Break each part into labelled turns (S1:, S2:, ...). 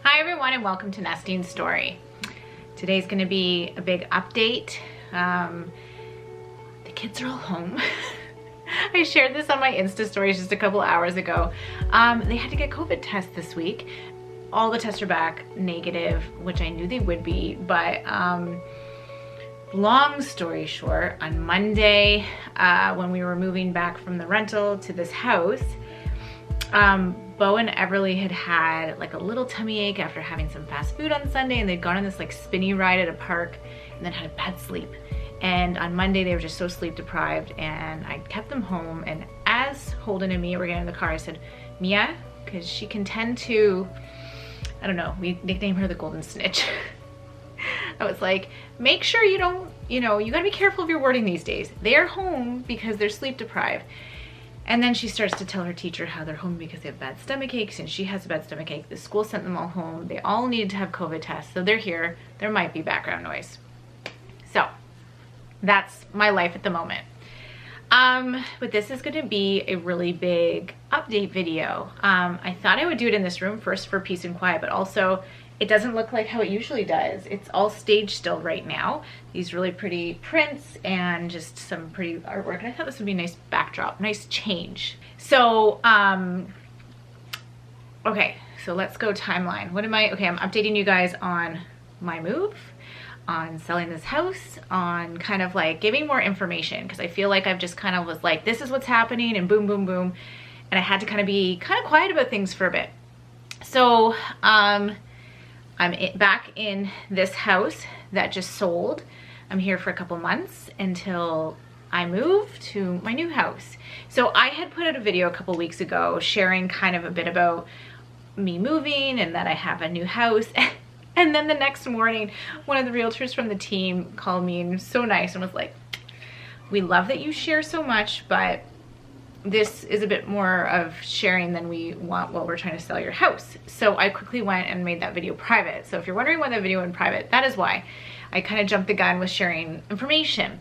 S1: Hi everyone and welcome to Nestine's Story. Today's gonna be a big update. The kids are all home. I shared this on my Insta stories just a couple hours ago. They had to get COVID tests this week. All the tests are back negative, which I knew they would be, but long story short, on Monday, when we were moving back from the rental to this house, Bo and Everly had like a little tummy ache after having some fast food on Sunday, and they'd gone on this like spinny ride at a park and then had a bad sleep. And on Monday they were just so sleep deprived, and I kept them home. And as Holden and Mia were getting in the car, I said, Mia, because she can tend to, I don't know, we nicknamed her the Golden Snitch. I was like, make sure you don't, you gotta be careful of your wording these days. They're home because they're sleep deprived. And then she starts to tell her teacher how they're home because they have bad stomach aches, and she has a bad stomach ache. The school sent them all home. They all needed to have COVID tests, so they're here. There might be background noise. So that's my life at the moment. But this is gonna be a really big update video. I thought I would do it in this room first for peace and quiet, but also it doesn't look like how it usually does. It's all stage still right now. These really pretty prints and just some pretty artwork. And I thought this would be a nice backdrop, nice change. So, okay, so let's go timeline. Okay, I'm updating you guys on my move, on selling this house, on kind of like giving more information, because I feel like I've just kind of was like, this is what's happening, and boom, boom, boom. And I had to kind of be kind of quiet about things for a bit. So, I'm back in this house that just sold. I'm here for a couple months until I move to my new house. So I had put out a video a couple weeks ago sharing kind of a bit about me moving and that I have a new house. And then the next morning, one of the realtors from the team called me and was so nice and was like, we love that you share so much, but this is a bit more of sharing than we want while we're trying to sell your house. So I quickly went and made that video private. So if you're wondering why that video went private, that is why. I kind of jumped the gun with sharing information.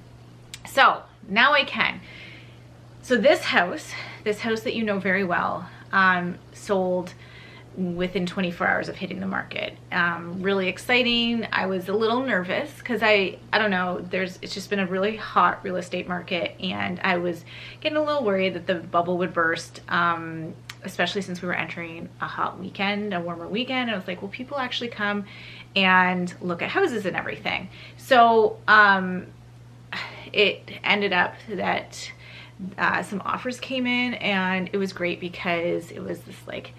S1: So now I can. So this house that you know very well, sold within 24 hours of hitting the market. Really exciting. I was a little nervous because I don't know, it's just been a really hot real estate market, and I was getting a little worried that the bubble would burst, especially since we were entering a hot weekend, a warmer weekend. I was like, will people actually come and look at houses and everything? So it ended up that some offers came in, and it was great because it was this like,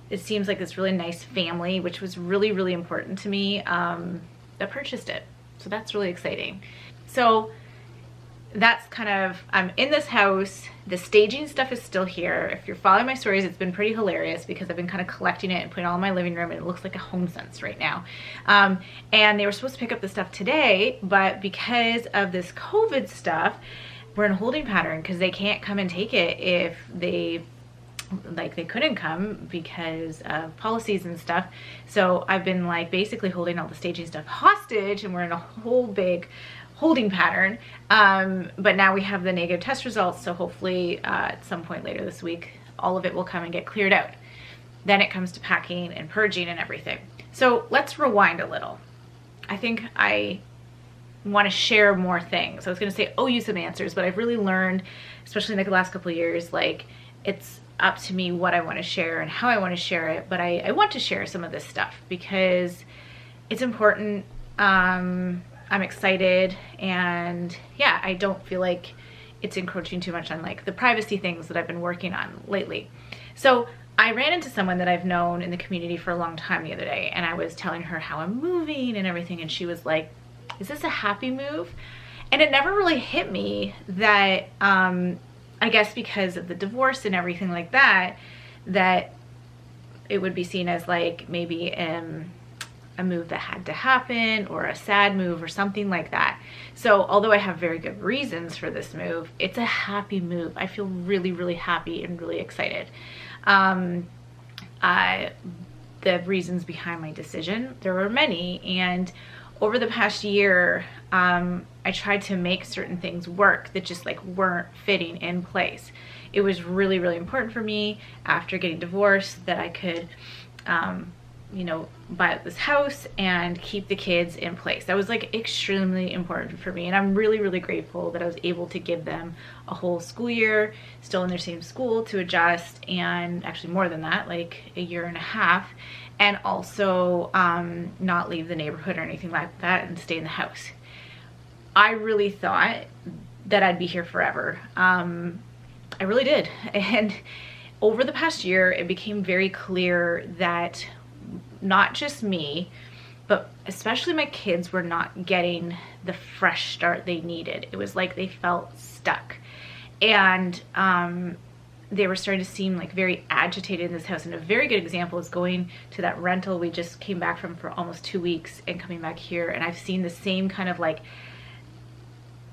S1: it seems like this really nice family, which was really, really important to me, that purchased it. So that's really exciting. So that's kind of, I'm in this house. The staging stuff is still here. If you're following my stories, it's been pretty hilarious because I've been kind of collecting it and putting it all in my living room, and it looks like a HomeSense right now. And they were supposed to pick up the stuff today, but because of this COVID stuff, we're in a holding pattern because they can't come and take it if they couldn't come because of policies and stuff. So I've been like basically holding all the staging stuff hostage, and we're in a whole big holding pattern. But now we have the negative test results, so hopefully at some point later this week all of it will come and get cleared out. Then it comes to packing and purging and everything. So let's rewind a little. I think I want to share more things. I was going to say owe you some answers, but I've really learned, especially in like the last couple of years, like it's up to me what I want to share and how I want to share it. But I want to share some of this stuff because it's important. I'm excited, and yeah, I don't feel like it's encroaching too much on like the privacy things that I've been working on lately. So I ran into someone that I've known in the community for a long time the other day, and I was telling her how I'm moving and everything, and she was like, is this a happy move? And it never really hit me that I guess because of the divorce and everything like that, that it would be seen as like maybe a move that had to happen, or a sad move or something like that. So although I have very good reasons for this move, it's a happy move. I feel really, really happy and really excited. The reasons behind my decision, there were many, and over the past year, I tried to make certain things work that just like weren't fitting in place. It was really, really important for me after getting divorced that I could you know, buy this house and keep the kids in place. That was like extremely important for me. And I'm really, really grateful that I was able to give them a whole school year, still in their same school, to adjust, and actually more than that, like a year and a half, and also not leave the neighborhood or anything like that and stay in the house. I really thought that I'd be here forever. I really did. And over the past year, it became very clear that not just me, but especially my kids were not getting the fresh start they needed. It was like they felt stuck. And they were starting to seem like very agitated in this house. And a very good example is going to that rental we just came back from for almost 2 weeks and coming back here. And I've seen the same kind of like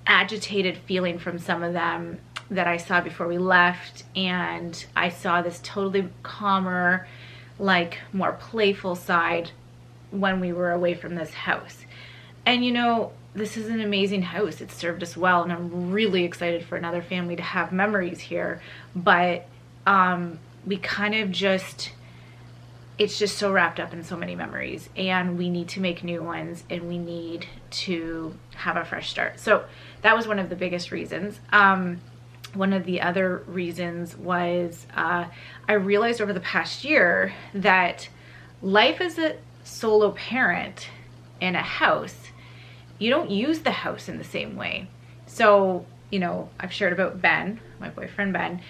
S1: agitated feeling from some of them that I saw before we left. And I saw this totally calmer, like more playful side when we were away from this house. And you know, this is an amazing house. It served us well, and I'm really excited for another family to have memories here. But we kind of just, it's just so wrapped up in so many memories, and we need to make new ones, and we need to have a fresh start. So that was one of the biggest reasons. One of the other reasons was I realized over the past year that life as a solo parent in a house, you don't use the house in the same way. So, you know, I've shared about Ben, my boyfriend Ben,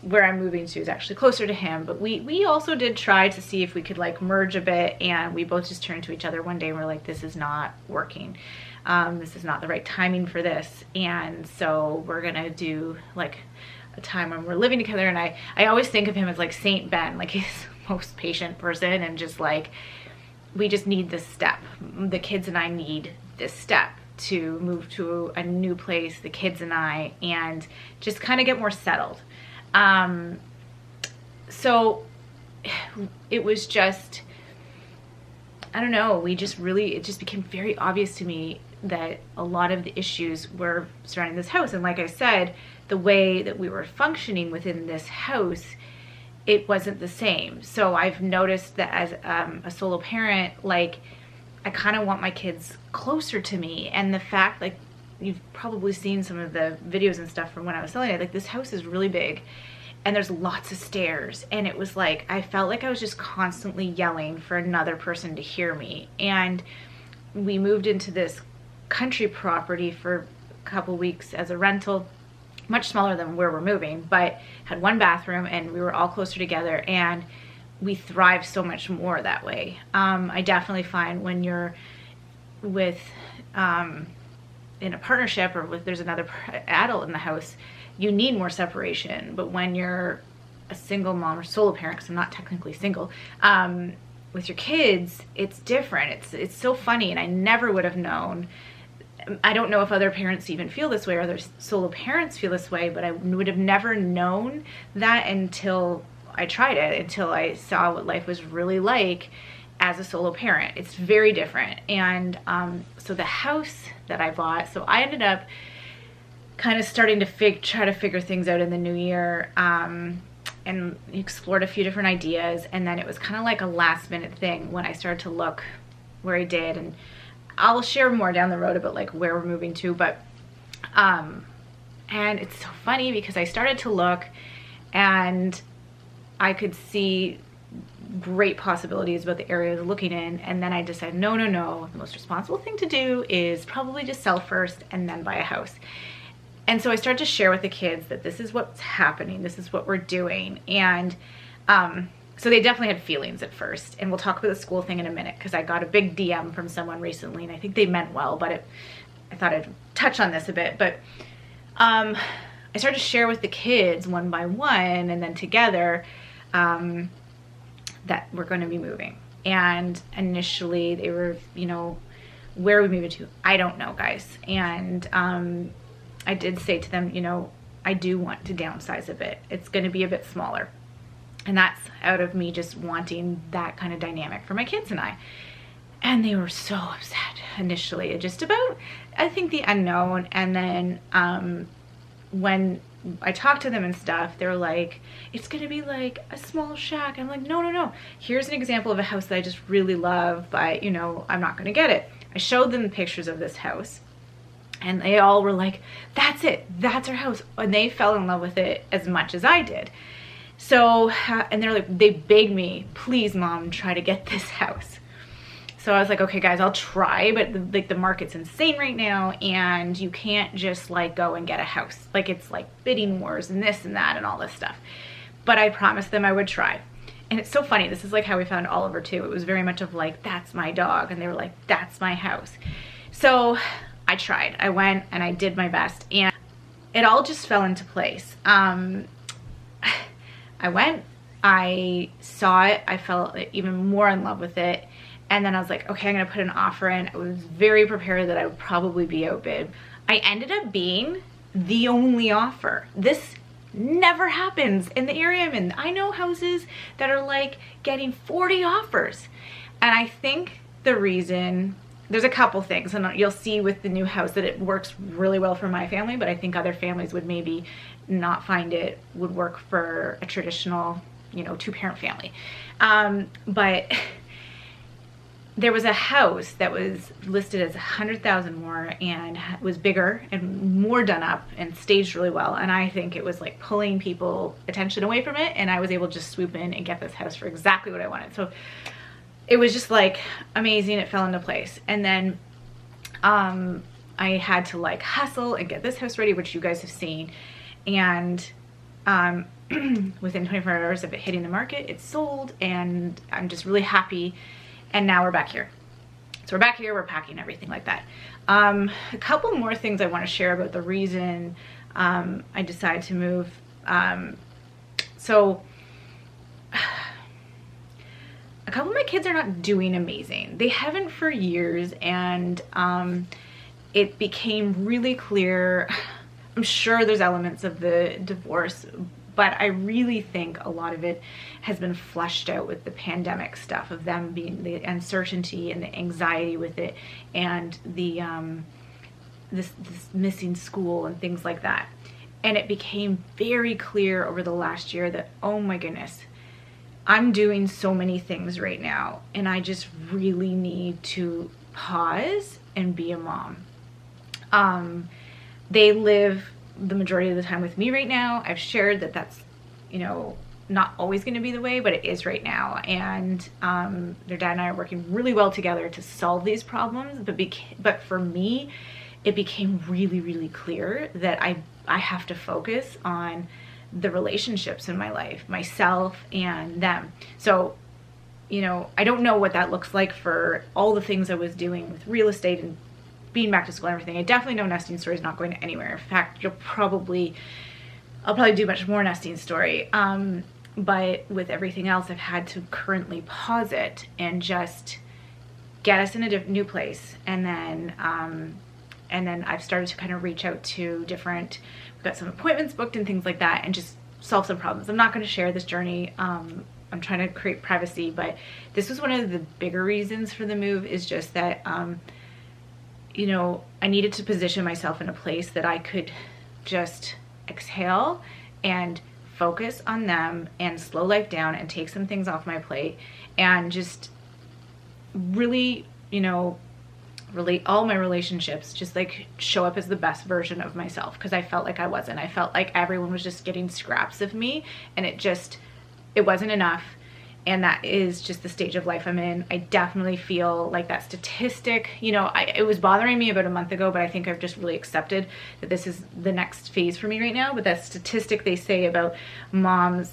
S1: where I'm moving to is actually closer to him, but we also did try to see if we could like merge a bit, and we both just turned to each other one day and we're like, this is not working. This is not the right timing for this. And so we're gonna do like a time when we're living together. And I always think of him as like Saint Ben, like he's the most patient person, and just like, we just need this step. The kids and I need this step to move to a new place, the kids and I, and just kind of get more settled. So it was just, I don't know, it just became very obvious to me that a lot of the issues were surrounding this house. And like I said, the way that we were functioning within this house, it wasn't the same. So I've noticed that as a solo parent, like I kind of want my kids closer to me. And the fact, like you've probably seen some of the videos and stuff from when I was selling it, like this house is really big and there's lots of stairs. And it was like, I felt like I was just constantly yelling for another person to hear me. And we moved into this country property for a couple weeks as a rental, much smaller than where we're moving, but had one bathroom, and we were all closer together, and we thrive so much more that way. I definitely find when you're with in a partnership, or with there's another adult in the house, you need more separation. But when you're a single mom or solo parent, because I'm not technically single, with your kids, it's different. It's so funny, and I never would have known. I don't know if other parents even feel this way, or other solo parents feel this way, but I would have never known that until I tried it, until I saw what life was really like as a solo parent. It's very different. And so the house that I bought, so I ended up kind of starting to try to figure things out in the new year, and explored a few different ideas. And then it was kind of like a last minute thing when I started to look where I did, and I'll share more down the road about like where we're moving to. But and it's so funny because I started to look and I could see great possibilities about the area I was looking in, and then I decided no, the most responsible thing to do is probably just sell first and then buy a house. And so I started to share with the kids that this is what's happening, this is what we're doing. And so they definitely had feelings at first, and we'll talk about the school thing in a minute, because I got a big DM from someone recently, and I think they meant well, but I thought I'd touch on this a bit. But I started to share with the kids one by one, and then together, that we're going to be moving. And initially they were, you know, where are we moving to? I don't know, guys. And I did say to them, you know, I do want to downsize a bit. It's going to be a bit smaller. And that's out of me just wanting that kind of dynamic for my kids and I. And they were so upset initially, just about, I think, the unknown. And then when I talked to them and stuff, they're like, it's gonna be like a small shack. I'm like, no, no, no. Here's an example of a house that I just really love, but you know, I'm not gonna get it. I showed them pictures of this house and they all were like, that's it, that's our house. And they fell in love with it as much as I did. So, and they're like, they begged me, please mom, try to get this house. So I was like, okay guys, I'll try, but like the market's insane right now and you can't just like go and get a house. Like it's like bidding wars and this and that and all this stuff. But I promised them I would try. And it's so funny, this is like how we found Oliver too. It was very much of like, that's my dog. And they were like, that's my house. So I tried, I went and I did my best and it all just fell into place. I went, I saw it, I felt even more in love with it. And then I was like, okay, I'm gonna put an offer in. I was very prepared that I would probably be outbid. I ended up being the only offer. This never happens in the area I'm in. I know houses that are like getting 40 offers. And I think the reason, there's a couple things, and you'll see with the new house that it works really well for my family, but I think other families would maybe not find it would work for a traditional, you know, 2-parent family. But there was a house that was listed as 100,000 more and was bigger and more done up and staged really well. And I think it was like pulling people attention away from it. And I was able to just swoop in and get this house for exactly what I wanted. So it was just like amazing. It fell into place. And then I had to like hustle and get this house ready, which you guys have seen. And within 24 hours of it hitting the market, it sold, and I'm just really happy. And now we're back here. So we're back here, we're packing everything like that. A couple more things I want to share about the reason I decided to move. So a couple of my kids are not doing amazing. They haven't for years, and it became really clear. I'm sure there's elements of the divorce, but I really think a lot of it has been flushed out with the pandemic stuff of them being the uncertainty and the anxiety with it, and the this missing school and things like that. And it became very clear over the last year that, oh my goodness, I'm doing so many things right now, and I just really need to pause and be a mom. They live the majority of the time with me right now. I've shared that that's, you know, not always going to be the way, but it is right now. And their dad and I are working really well together to solve these problems. But for me, it became really, really clear that I have to focus on the relationships in my life, myself and them. So, you know, I don't know what that looks like for all the things I was doing with real estate and being back to school and everything. I definitely know Nesting Story is not going anywhere. In fact, I'll probably do much more Nesting Story. But with everything else, I've had to currently pause it and just get us in a new place. And then I've started to kind of reach out to we've got some appointments booked and things like that, and just solve some problems. I'm not going to share this journey. I'm trying to create privacy, but this was one of the bigger reasons for the move, is just that, you know, I needed to position myself in a place that I could just exhale and focus on them and slow life down and take some things off my plate and just really, you know, relate all my relationships, just like show up as the best version of myself, because I felt like I wasn't. I felt like everyone was just getting scraps of me, and it wasn't enough. And that is just the stage of life I'm in. I definitely feel like that statistic, you know, it was bothering me about a month ago, but I think I've just really accepted that this is the next phase for me right now. But that statistic they say about moms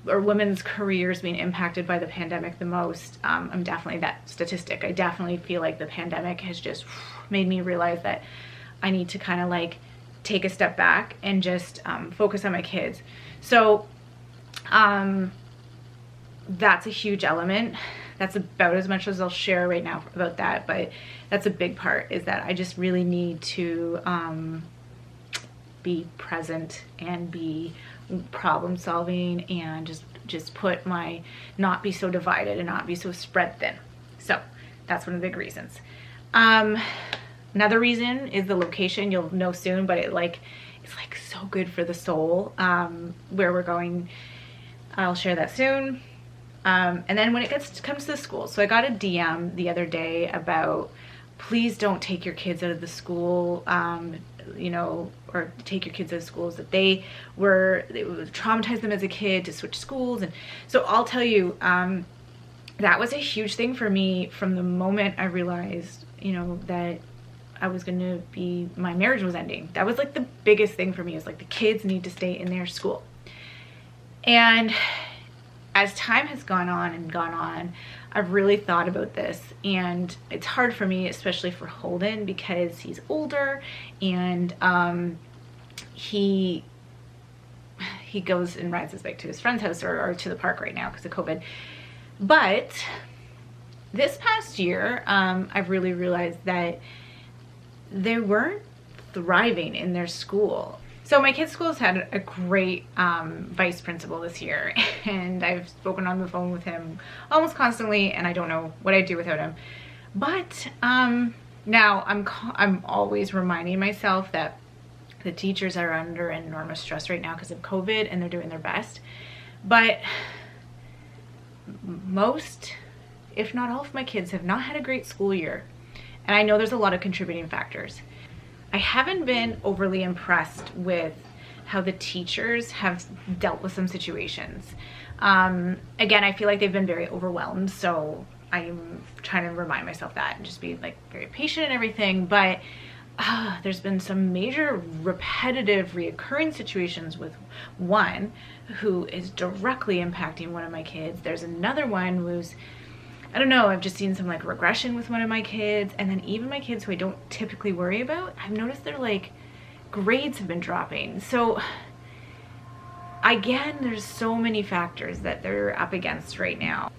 S1: or women's careers being impacted by the pandemic the most, I'm definitely that statistic. I definitely feel like the pandemic has just made me realize that I need to kind of like take a step back and just focus on my kids. So, that's a huge element. That's about as much as I'll share right now about that, but that's a big part, is that I just really need to be present and be problem solving, and just not be so divided and not be so spread thin. So that's one of the big reasons. Another reason is the location. You'll know soon, but it's like so good for the soul. Where we're going, I'll share that soon. And then when it comes to the school, so I got a DM the other day about, please don't take your kids out of the school, or take your kids out of schools that they would traumatize them as a kid to switch schools. And so I'll tell you, that was a huge thing for me from the moment I realized, that I was going to my marriage was ending. That was like the biggest thing for me, is like the kids need to stay in their school. And as time has gone on, I've really thought about this, and it's hard for me, especially for Holden, because he's older, and he goes and rides his bike to his friend's house or to the park right now because of COVID. But this past year, I've really realized that they weren't thriving in their school. So my kids' school's had a great vice principal this year, and I've spoken on the phone with him almost constantly, and I don't know what I'd do without him. But now I'm always reminding myself that the teachers are under enormous stress right now because of COVID, and they're doing their best. But most, if not all of my kids have not had a great school year. And I know there's a lot of contributing factors. I haven't been overly impressed with how the teachers have dealt with some situations. Again, I feel like they've been very overwhelmed, so I'm trying to remind myself that and just be like very patient and everything. But there's been some major repetitive reoccurring situations with one who is directly impacting one of my kids. There's another one who's, I don't know, I've just seen some like regression with one of my kids. And then even my kids who I don't typically worry about, I've noticed their like grades have been dropping. So again, there's so many factors that they're up against right now.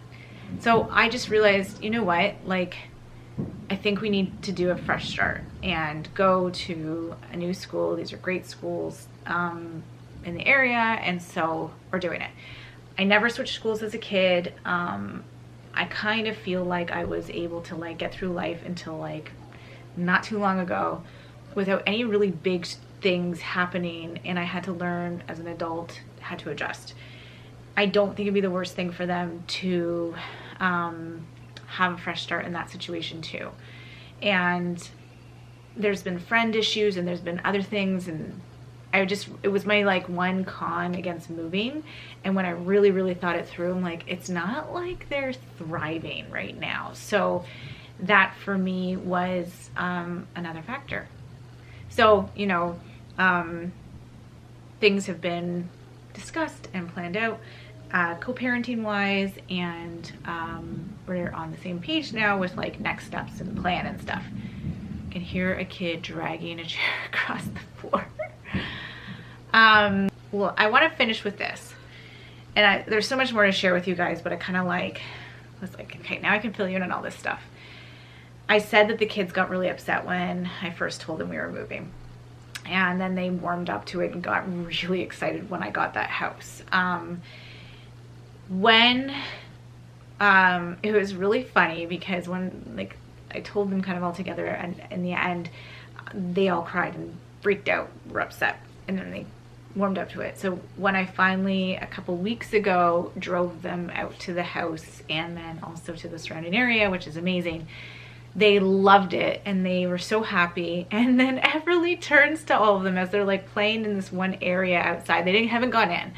S1: So I just realized, you know what, like, I think we need to do a fresh start and go to a new school. These are great schools in the area, and so we're doing it. I never switched schools as a kid. I kind of feel like I was able to like get through life until like not too long ago without any really big things happening, and I had to learn as an adult how to adjust. I don't think it'd be the worst thing for them to have a fresh start in that situation too. And there's been friend issues, and there's been other things, and it was my like one con against moving. And when I really, really thought it through, I'm like, it's not like they're thriving right now. So that for me was another factor. So, things have been discussed and planned out co-parenting wise, and we're on the same page now with like next steps and plan and stuff. I can hear a kid dragging a chair across the floor. Well, I want to finish with this, and there's so much more to share with you guys, but I kind of was like, okay, now I can fill you in on all this stuff. I said that the kids got really upset when I first told them we were moving, and then they warmed up to it and got really excited when I got that house. It was really funny because when like I told them kind of all together, and in the end they all cried and freaked out, were upset, and then they warmed up to it. So when I finally a couple weeks ago drove them out to the house and then also to the surrounding area, which is amazing, they loved it and they were so happy. And then Everly turns to all of them as they're like playing in this one area outside. They haven't gone in.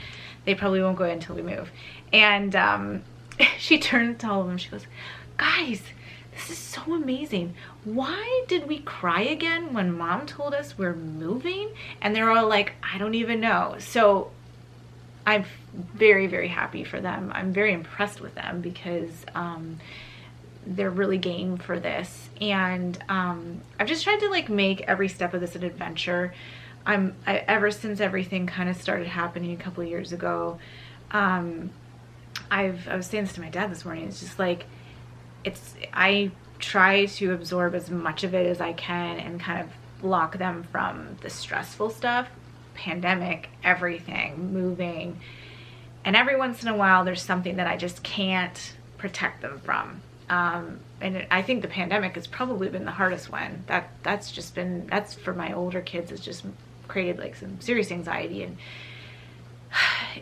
S1: They probably won't go in until we move. And she turned to all of them. She goes, guys, this is so amazing. Why did we cry again when Mom told us we're moving? And they're all like, I don't even know. So I'm very, very happy for them. I'm very impressed with them because they're really game for this. And I've just tried to like make every step of this an adventure. Ever since everything kind of started happening a couple of years ago, I was saying this to my dad this morning. It's just like, I try to absorb as much of it as I can and kind of block them from the stressful stuff, pandemic, everything, moving. And every once in a while, there's something that I just can't protect them from. And I think the pandemic has probably been the hardest one. That's for my older kids, it's just created like some serious anxiety, and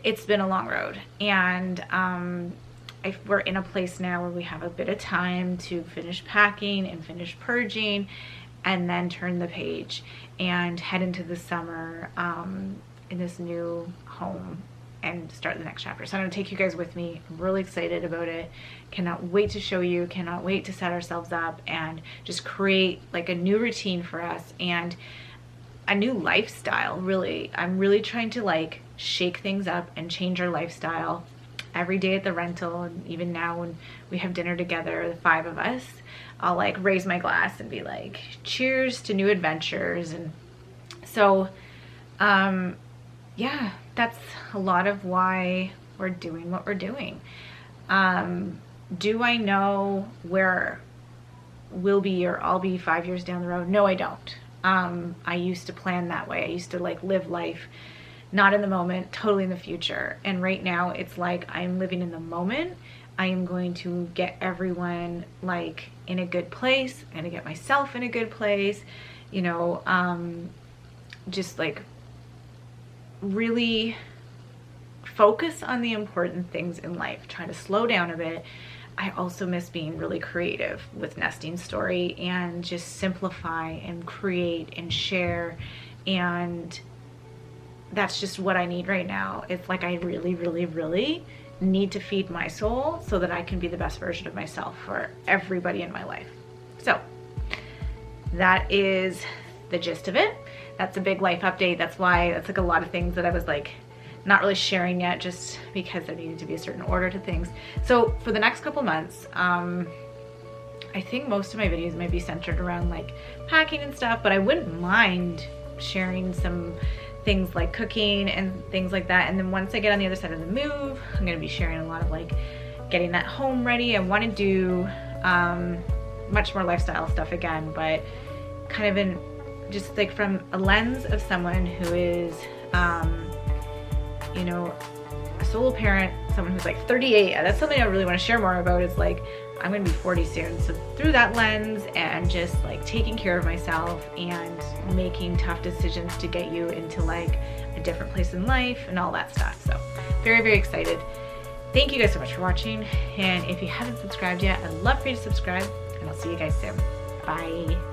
S1: it's been a long road. And we're in a place now where we have a bit of time to finish packing and finish purging, and then turn the page and head into the summer in this new home and start the next chapter. So I'm gonna take you guys with me. I'm really excited about it. Cannot wait to show you, cannot wait to set ourselves up and just create like a new routine for us and a new lifestyle, really. I'm really trying to like shake things up and change our lifestyle every day at the rental. And even now when we have dinner together, the 5 of us, I'll like raise my glass and be like, cheers to new adventures. And so, yeah, that's a lot of why we're doing what we're doing. Do I know where we'll be or I'll be 5 years down the road? No, I don't. I used to plan that way. I used to like live life not in the moment, totally in the future. And right now it's like I'm living in the moment. I am going to get everyone like in a good place. I'm gonna get myself in a good place, you know, just like really focus on the important things in life, try to slow down a bit. I also miss being really creative with Nesting Story and just simplify and create and share. And that's just what I need right now. It's like I really, really, really need to feed my soul so that I can be the best version of myself for everybody in my life. So that is the gist of it. That's a big life update. That's why that's like a lot of things that I was like not really sharing yet, just because there needed to be a certain order to things. So for the next couple months, I think most of my videos might be centered around like packing and stuff, but I wouldn't mind sharing some things like cooking and things like that. And then once I get on the other side of the move, I'm gonna be sharing a lot of like getting that home ready. I want to do much more lifestyle stuff again, but kind of in just like from a lens of someone who is you know, a solo parent, someone who's like 38. That's something I really want to share more about, is like I'm gonna be 40 soon. So through that lens and just like taking care of myself and making tough decisions to get you into like a different place in life and all that stuff. So very, very excited. Thank you guys so much for watching. And if you haven't subscribed yet, I'd love for you to subscribe, and I'll see you guys soon. Bye.